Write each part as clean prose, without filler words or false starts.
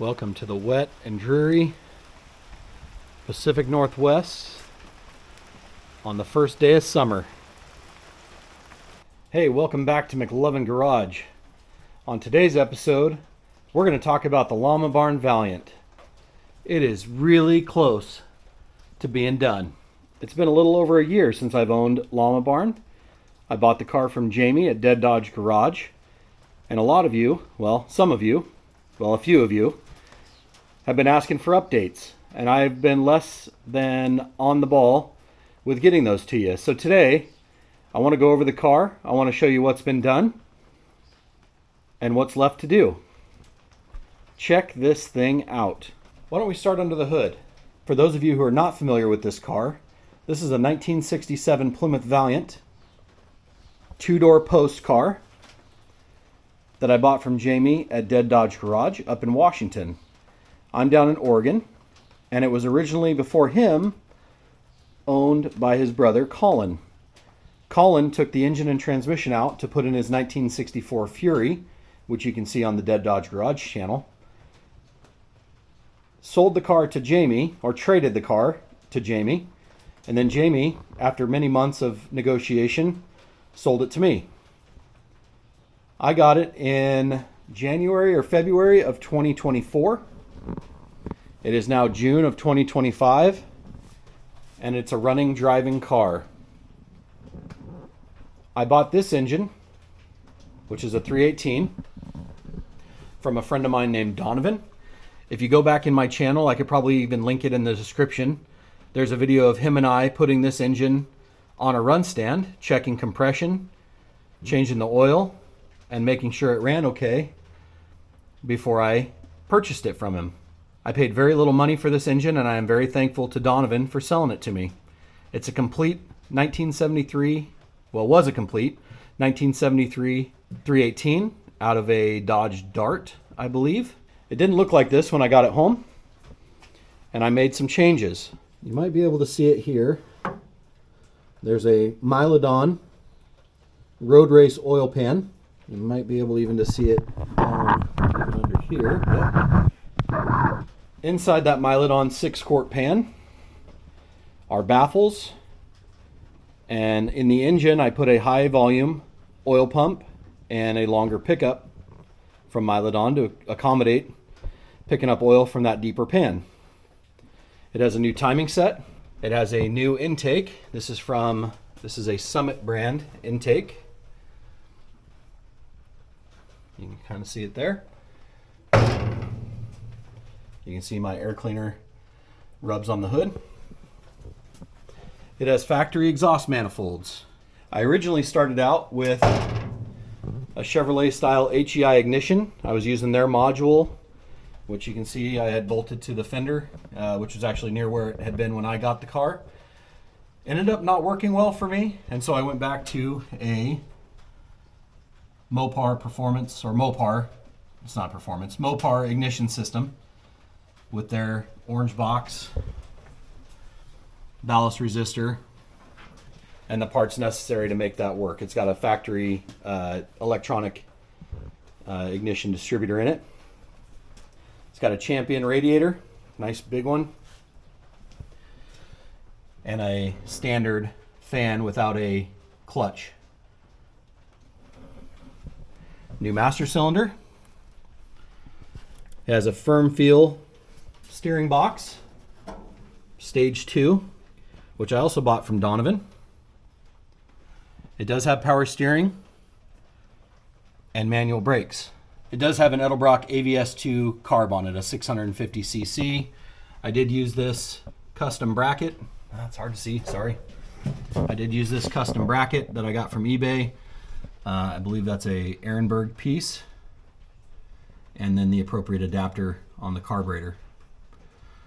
Welcome to the wet and dreary Pacific Northwest on the first day of summer. Hey, welcome back to McLovin Garage. On today's episode, we're going to talk about the Llama Barn Valiant. It is really close to being done. It's been a little over a year since I've owned Llama Barn. I bought the car from Jamie at Dead Dodge Garage. And a lot of you, a few of you, have been asking for updates, and I've been less than on the ball with getting those to you. So today, I want to go over the car. I want to show you what's been done and what's left to do. Check this thing out. Why don't we start under the hood? For those of you who are not familiar with this car, this is a 1967 Plymouth Valiant two-door post car that I bought from Jamie at Dead Dodge Garage up in Washington. I'm down in Oregon, and it was originally, before him, owned by his brother Colin. Colin took the engine and transmission out to put in his 1964 Fury, which you can see on the Dead Dodge Garage channel. Sold the car to Jamie, or traded the car to Jamie, and then Jamie, after many months of negotiation, sold it to me. I got it in January or February of 2024. It is now June of 2025, and it's a running, driving car. I bought this engine, which is a 318, from a friend of mine named Donovan. If you go back in my channel, I could probably even link it in the description. There's a video of him and I putting this engine on a run stand, checking compression, changing the oil, and making sure it ran okay before I purchased it from him. I paid very little money for this engine, and I am very thankful to Donovan for selling it to me. It's a complete 1973, was a complete 1973 318 out of a Dodge Dart, I believe. It didn't look like this when I got it home, and I made some changes. You might be able to see it here. There's a Mylodon road race oil pan. You might be able even to see it down under here. Yep. Inside that Mylodon 6-quart pan are baffles, and in the engine I put a high volume oil pump and a longer pickup from Mylodon to accommodate picking up oil from that deeper pan. It has a new timing set. It has a new intake. This is a Summit brand intake. You can kind of see it there. You can see my air cleaner rubs on the hood. It has factory exhaust manifolds. I originally started out with a Chevrolet style HEI ignition. I was using their module, which you can see I had bolted to the fender, which was actually near where it had been when I got the car. Ended up not working well for me, and so I went back to a Mopar ignition system with their orange box, ballast resistor, and the parts necessary to make that work. It's got a factory electronic ignition distributor in it. It's got a Champion radiator, nice big one, and a standard fan without a clutch. New master cylinder. It has a firm feel steering box, stage 2, which I also bought from Donovan. It does have power steering and manual brakes. It does have an Edelbrock AVS2 carb on it, a 650cc. I did use this custom bracket. That's hard to see, sorry. I did use this custom bracket that I got from eBay. I believe that's a Ehrenberg piece, and then the appropriate adapter on the carburetor.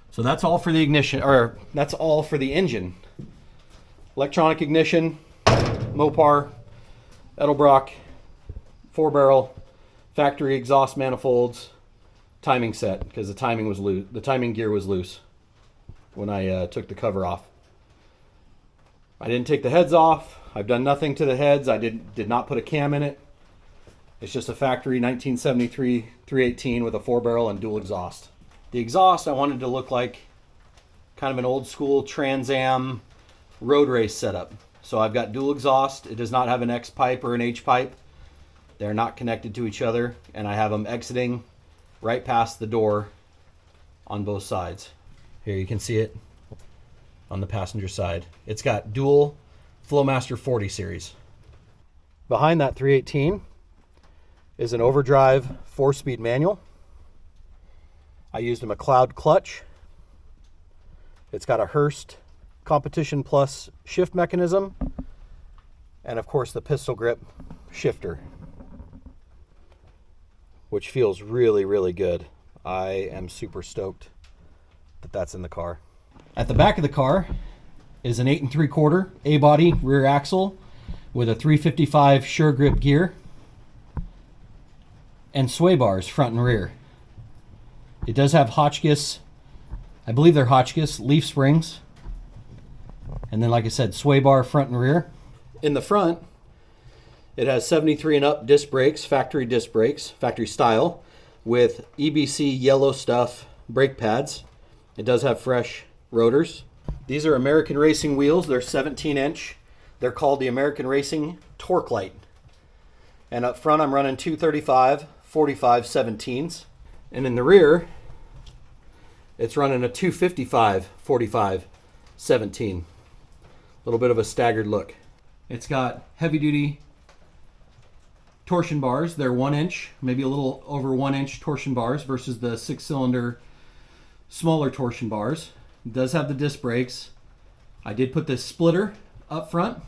So that's all for the ignition, or that's all for the engine. Electronic ignition, Mopar, Edelbrock, 4-barrel, factory exhaust manifolds, timing set, because the timing was loose. The timing gear was loose when I took the cover off. I didn't take the heads off. I've done nothing to the heads. I did not put a cam in it. It's just a factory 1973 318 with a 4-barrel and dual exhaust. The exhaust I wanted to look like kind of an old school Trans Am road race setup. So I've got dual exhaust. It does not have an X pipe or an H pipe. They're not connected to each other, and I have them exiting right past the door on both sides. Here you can see it on the passenger side. It's got dual Flowmaster 40 series. Behind that 318 is an overdrive 4-speed manual. I used a McLeod clutch. It's got a Hurst Competition Plus shift mechanism, and of course the pistol grip shifter, which feels really, really good. I am super stoked that that's in the car. At the back of the car is an 8 3/4 A-body rear axle with a 355 Sure Grip gear and sway bars front and rear. It does have Hotchkiss, I believe they're Hotchkiss leaf springs. And then, like I said, sway bar front and rear. In the front, it has 73 and up disc brakes, factory style, with EBC yellow stuff brake pads. It does have fresh rotors. These are American Racing wheels. They're 17-inch. They're called the American Racing Torque Light. And up front, I'm running 235 45 17s. And in the rear, it's running a 255 45 17. A little bit of a staggered look. It's got heavy duty torsion bars. They're 1 inch, maybe a little over 1 inch torsion bars versus the 6-cylinder smaller torsion bars. It does have the disc brakes. I did put this splitter up front.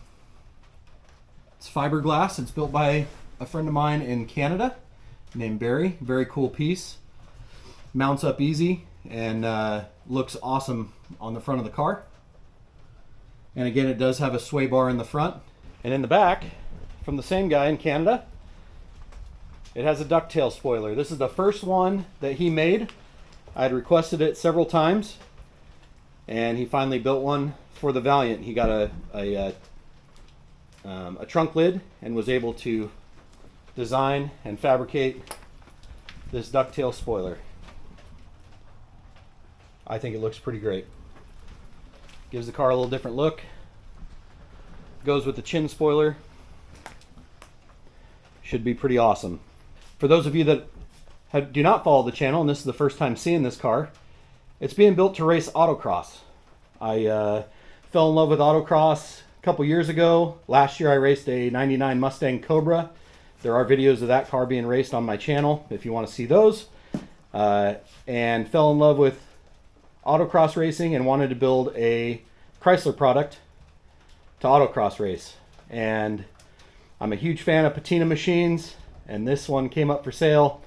It's fiberglass. It's built by a friend of mine in Canada named Barry. Very cool piece. Mounts up easy and looks awesome on the front of the car. And again, it does have a sway bar in the front. And in the back, from the same guy in Canada, it has a ducktail spoiler. This is the first one that he made. I had requested it several times, and he finally built one for the Valiant. He got a trunk lid and was able to design and fabricate this ducktail spoiler. I think it looks pretty great. Gives the car a little different look. Goes with the chin spoiler. Should be pretty awesome. For those of you that do not follow the channel, and this is the first time seeing this car, it's being built to race autocross. I fell in love with autocross a couple years ago. Last year I raced a 99 Mustang Cobra. There are videos of that car being raced on my channel if you want to see those. And fell in love with autocross racing and wanted to build a Chrysler product to autocross race. And I'm a huge fan of Patina machines, and this one came up for sale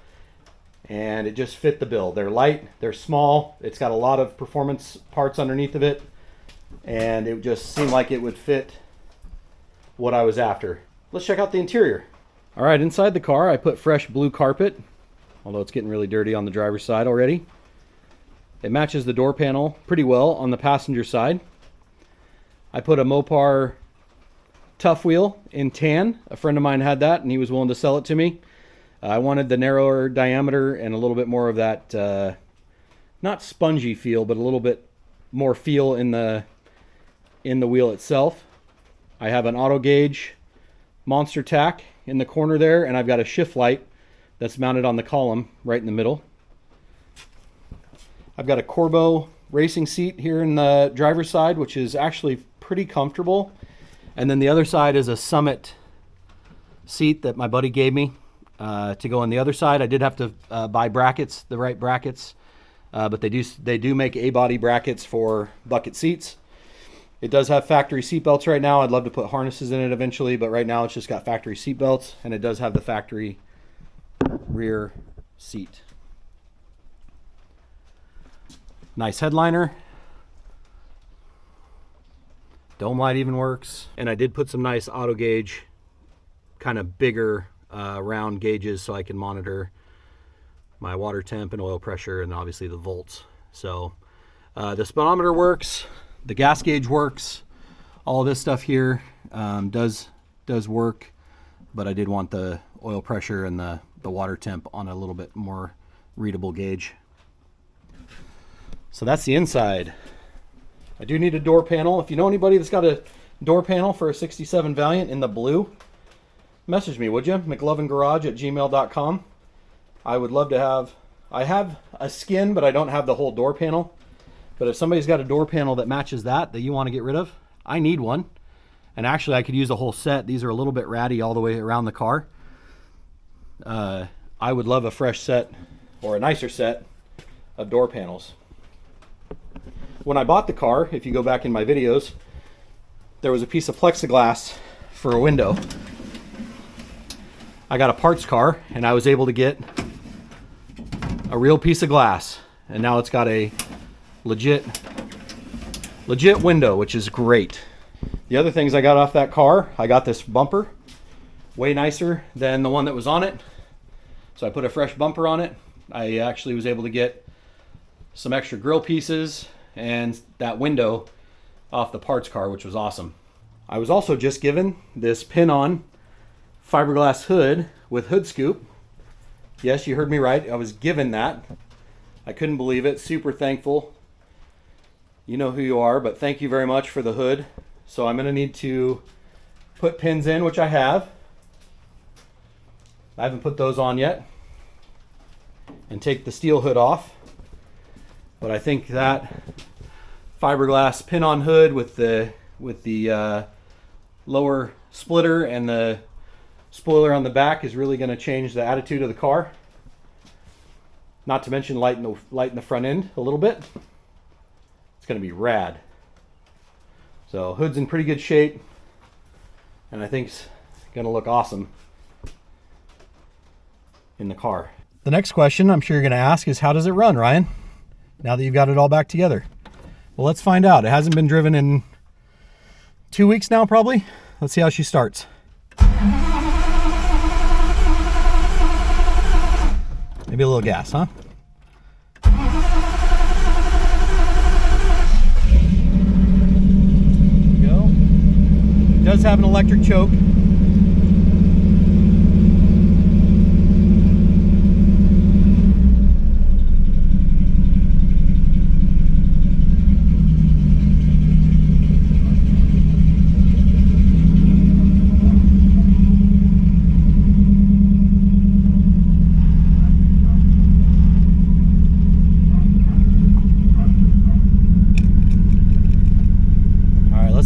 and it just fit the bill. They're light, they're small, it's got a lot of performance parts underneath of it, and it just seemed like it would fit what I was after. Let's check out the interior. All right, inside the car I put fresh blue carpet, although it's getting really dirty on the driver's side already. It matches the door panel pretty well on the passenger side. I put a Mopar Tough Wheel in tan. A friend of mine had that and he was willing to sell it to me. I wanted the narrower diameter and a little bit more of that, not spongy feel, but a little bit more feel in the wheel itself. I have an auto gauge monster tack in the corner there, and I've got a shift light that's mounted on the column right in the middle. I've got a Corbeau racing seat here in the driver's side, which is actually pretty comfortable. And then the other side is a Summit seat that my buddy gave me to go on the other side. I did have to buy brackets, the right brackets, but they do make A-body brackets for bucket seats. It does have factory seat belts right now. I'd love to put harnesses in it eventually, but right now it's just got factory seat belts, and it does have the factory rear seat. Nice headliner. Dome light even works. And I did put some nice auto gauge, kind of bigger round gauges so I can monitor my water temp and oil pressure and obviously the volts. So the speedometer works, the gas gauge works, all this stuff here does work, but I did want the oil pressure and the water temp on a little bit more readable gauge. So that's the inside. I do need a door panel. If you know anybody that's got a door panel for a 67 Valiant in the blue, message me, would you? McLovinGarage@gmail.com. I would love to have, I have a skin, but I don't have the whole door panel. But if somebody's got a door panel that matches that you want to get rid of, I need one. And actually I could use a whole set. These are a little bit ratty all the way around the car. I would love a fresh set or a nicer set of door panels. When I bought the car, if you go back in my videos, there was a piece of plexiglass for a window. I got a parts car and I was able to get a real piece of glass, and now it's got a legit window, which is great. The other things I got off that car, I got this bumper, way nicer than the one that was on it. So I put a fresh bumper on it. I actually was able to get some extra grill pieces and that window off the parts car, which was awesome. I was also just given this pin-on fiberglass hood with hood scoop. Yes, you heard me right. I was given that. I couldn't believe it. Super thankful. You know who you are, but thank you very much for the hood. So I'm going to need to put pins in, which I have. I haven't put those on yet. And take the steel hood off. But I think that fiberglass pin-on hood with the lower splitter and the spoiler on the back is really going to change the attitude of the car. Not to mention lighten the front end a little bit. It's going to be rad. So hood's in pretty good shape, and I think it's going to look awesome in the car. The next question I'm sure you're going to ask is, how does it run, Ryan? Now that you've got it all back together. Well, let's find out. It hasn't been driven in 2 weeks now, probably. Let's see how she starts. Maybe a little gas, huh? There we go. It does have an electric choke.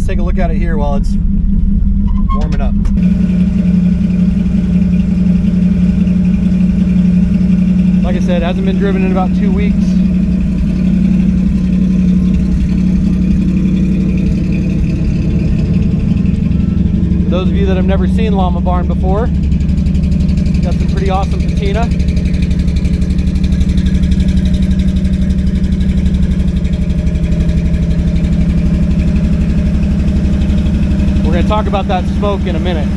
Take a look at it here while it's warming up. Like I said, it hasn't been driven in about 2 weeks. For those of you that have never seen Llama Barn before, got some pretty awesome patina. We're going to talk about that smoke in a minute.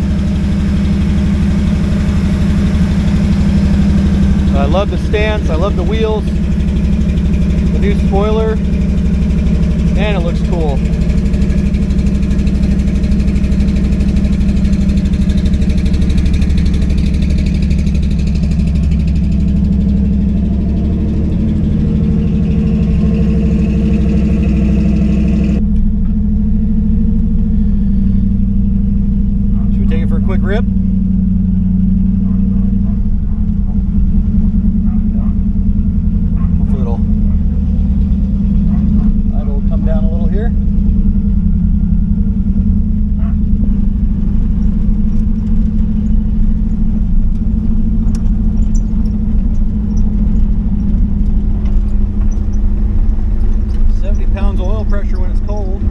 I love the stance, I love the wheels, the new spoiler, and it looks cool. Quick rip. Hopefully it'll come down a little here. Pounds of oil pressure when it's cold.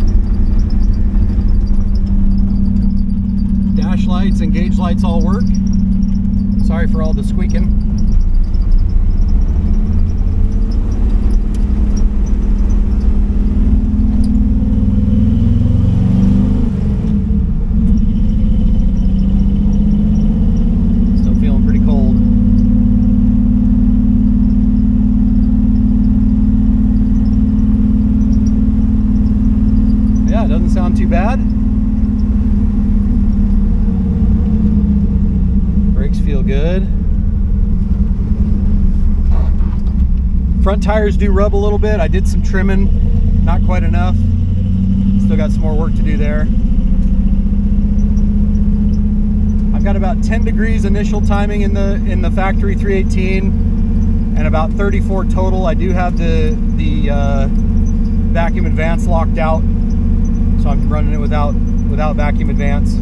Dash lights and gauge lights all work. Sorry for all the squeaking. Still feeling pretty cold. Yeah, it doesn't sound too bad. Brakes feel Front tires do rub a little bit. I did some trimming, not quite enough. Still got some more work to do there. I've got about 10 degrees initial timing in the factory 318 and about 34 total. I do have the vacuum advance locked out, so I'm running it without vacuum advance.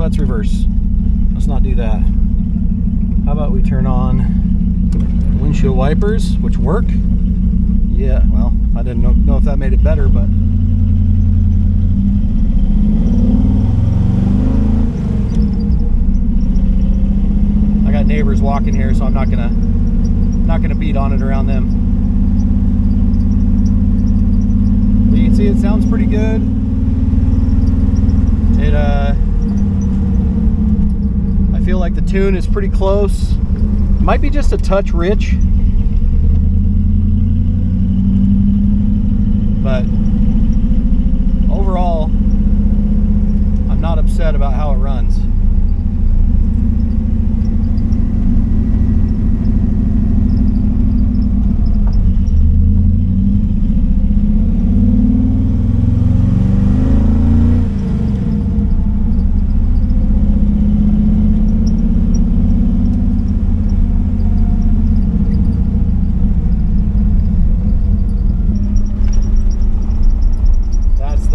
That's reverse. Let's not do that. How about we turn on windshield wipers, which work? Yeah, well, I didn't know if that made it better, but I got neighbors walking here, so I'm not gonna beat on it around them. But you can see it sounds pretty good. I feel like the tune is pretty close. Might be just a touch rich, but overall, I'm not upset about how it runs.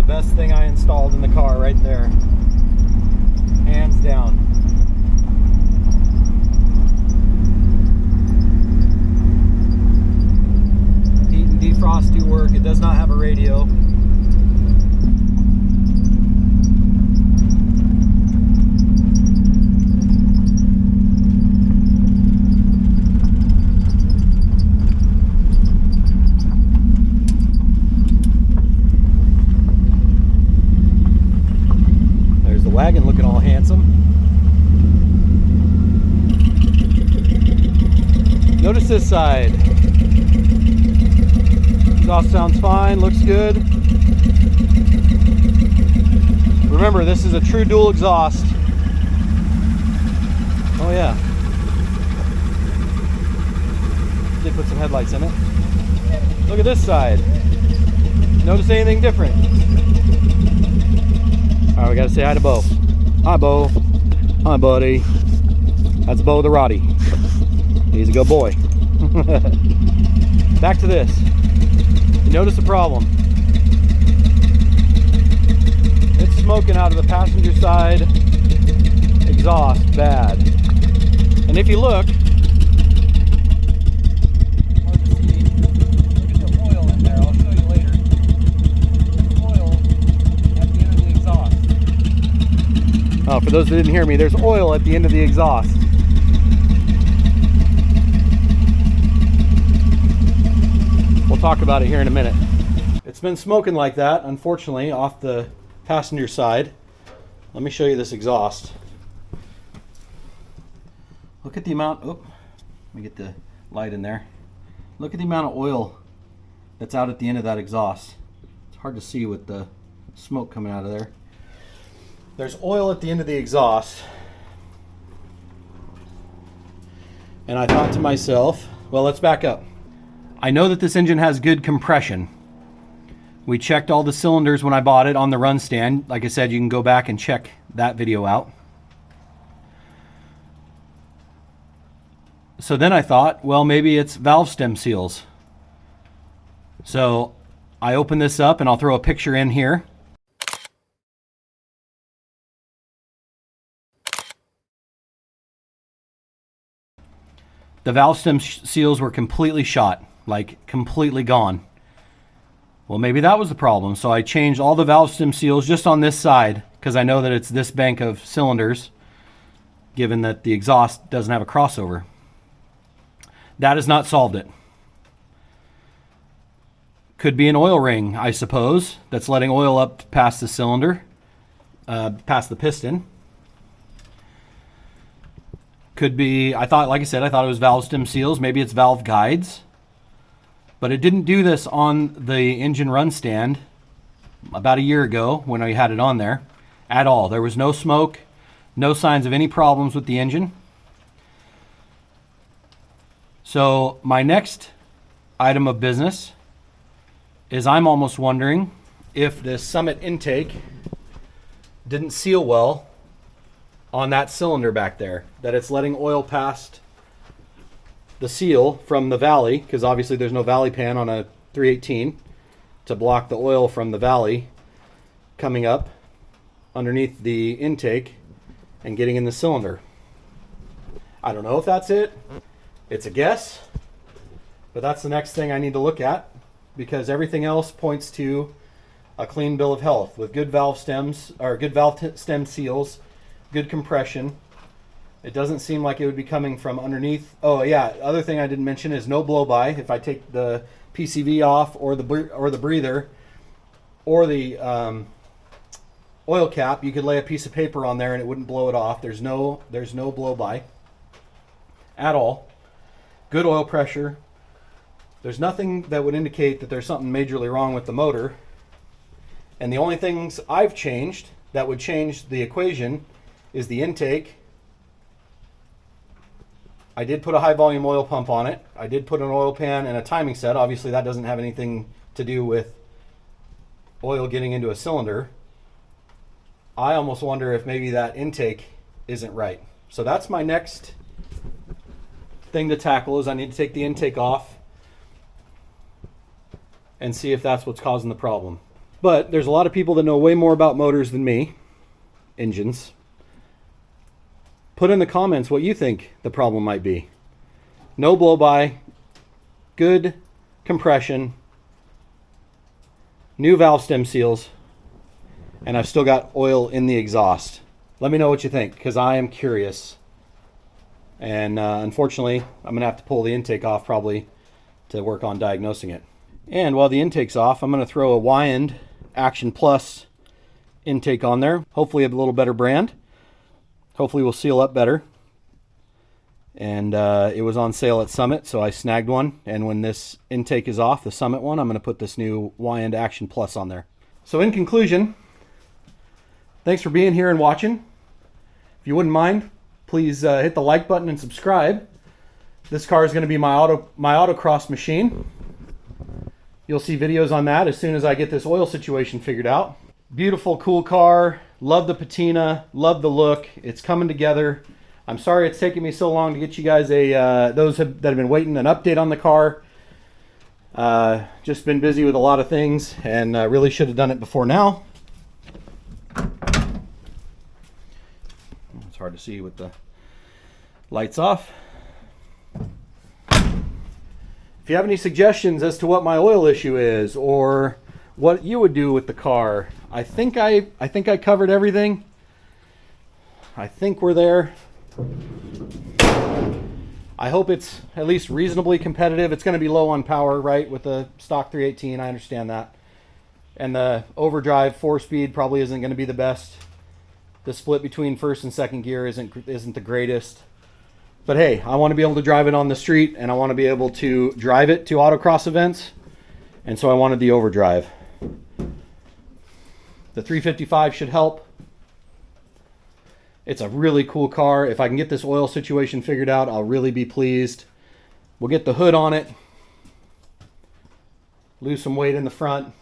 Best thing I installed in the car right there, hands down. Heat and defrost do work. It does not have a radio. Wagon looking all handsome. Notice this side. Exhaust sounds fine, looks good. Remember, this is a true dual exhaust. Oh yeah. Did put some headlights in it. Look at this side. Notice anything different? All right, we gotta say hi to Bo. Hi, Bo. Hi, buddy. That's Bo the Roddy. He's a good boy. Back to this. You notice the problem. It's smoking out of the passenger side exhaust bad. And if you look, hard to see. Look at the oil in there. I'll show you later. Oil at the end of the exhaust. Oh, for those that didn't hear me, there's oil at the end of the exhaust. We'll talk about it here in a minute. It's been smoking like that, unfortunately, off the passenger side. Let me show you this exhaust. Look at the amount, let me get the light in there. Look at the amount of oil that's out at the end of that exhaust. It's hard to see with the smoke coming out of there. There's oil at the end of the exhaust. And I thought to myself, well, let's back up. I know that this engine has good compression. We checked all the cylinders when I bought it on the run stand. Like I said, you can go back and check that video out. So then I thought, well, maybe it's valve stem seals. So I open this up and I'll throw a picture in here. The valve stem seals were completely shot, like completely gone. Well, maybe that was the problem. So I changed all the valve stem seals just on this side because I know that it's this bank of cylinders, given that the exhaust doesn't have a crossover. That has not solved it. Could be an oil ring, I suppose, that's letting oil up past the cylinder, past the piston. Could be, I thought, like I said, I thought it was valve stem seals. Maybe it's valve guides. But it didn't do this on the engine run stand about a year ago when I had it on there at all. There was no smoke, no signs of any problems with the engine. So my next item of business is I'm almost wondering if this Summit intake didn't seal well on that cylinder back there, that it's letting oil past the seal from the valley, because obviously there's no valley pan on a 318 to block the oil from the valley coming up underneath the intake and getting in the cylinder. I don't know if that's it. It's a guess, but that's the next thing I need to look at, because everything else points to a clean bill of health with good valve stems, or good valve stem seals, good compression. It doesn't seem like it would be coming from underneath. Oh yeah, other thing I didn't mention is no blow by. If I take the PCV off, or the breather, or the oil cap, you could lay a piece of paper on there and it wouldn't blow it off. There's no blow by at all. Good oil pressure. There's nothing that would indicate that there's something majorly wrong with the motor. And the only things I've changed that would change the equation is the intake. I did put a high volume oil pump on it. I did put an oil pan and a timing set. Obviously that doesn't have anything to do with oil getting into a cylinder. I almost wonder if maybe that intake isn't right. So that's my next thing to tackle, is I need to take the intake off and see if that's what's causing the problem. But there's a lot of people that know way more about motors than me, engines. Put in the comments what you think the problem might be. No blow by, good compression, new valve stem seals, and I've still got oil in the exhaust. Let me know what you think, because I am curious. And unfortunately, I'm going to have to pull the intake off probably to work on diagnosing it. And while the intake's off, I'm going to throw a Waliant Action Plus intake on there. Hopefully a little better brand. Hopefully will seal up better. And it was on sale at Summit, so I snagged one. And when this intake is off, the Summit one, I'm going to put this new Waliant Action Plus on there. So in conclusion, thanks for being here and watching. If you wouldn't mind, please hit the like button and subscribe. This car is going to be my Autocross machine. You'll see videos on that as soon as I get this oil situation figured out. Beautiful, cool car. Love the patina. Love the look. It's coming together. I'm sorry it's taken me so long to get you guys that have been waiting, an update on the car. Just been busy with a lot of things, and really should have done it before now. It's hard to see with the lights off. If you have any suggestions as to what my oil issue is, or what you would do with the car, I think I covered everything. I think we're there. I hope it's at least reasonably competitive. It's going to be low on power, right, with the stock 318. I understand that. And the overdrive 4-speed probably isn't going to be the best. The split between first and second gear isn't the greatest. But hey, I want to be able to drive it on the street, and I want to be able to drive it to autocross events. And so I wanted the overdrive. The 355 should help. It's a really cool car. If I can get this oil situation figured out, I'll really be pleased. We'll get the hood on it. Lose some weight in the front.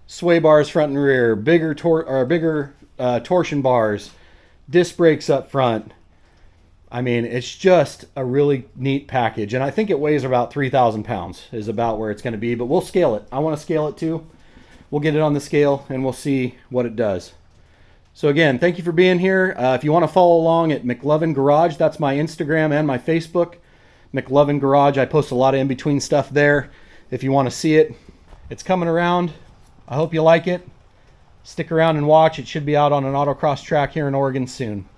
Sway bars front and rear. Bigger torsion bars. Disc brakes up front. I mean, it's just a really neat package. And I think it weighs about 3,000 pounds is about where it's going to be. But we'll scale it. I want to scale it too. We'll get it on the scale and we'll see what it does. So again, thank you for being here. If you want to follow along at McLovin Garage, that's my Instagram and my Facebook. McLovin Garage, I post a lot of in-between stuff there. If you want to see it, it's coming around. I hope you like it. Stick around and watch. It should be out on an autocross track here in Oregon soon.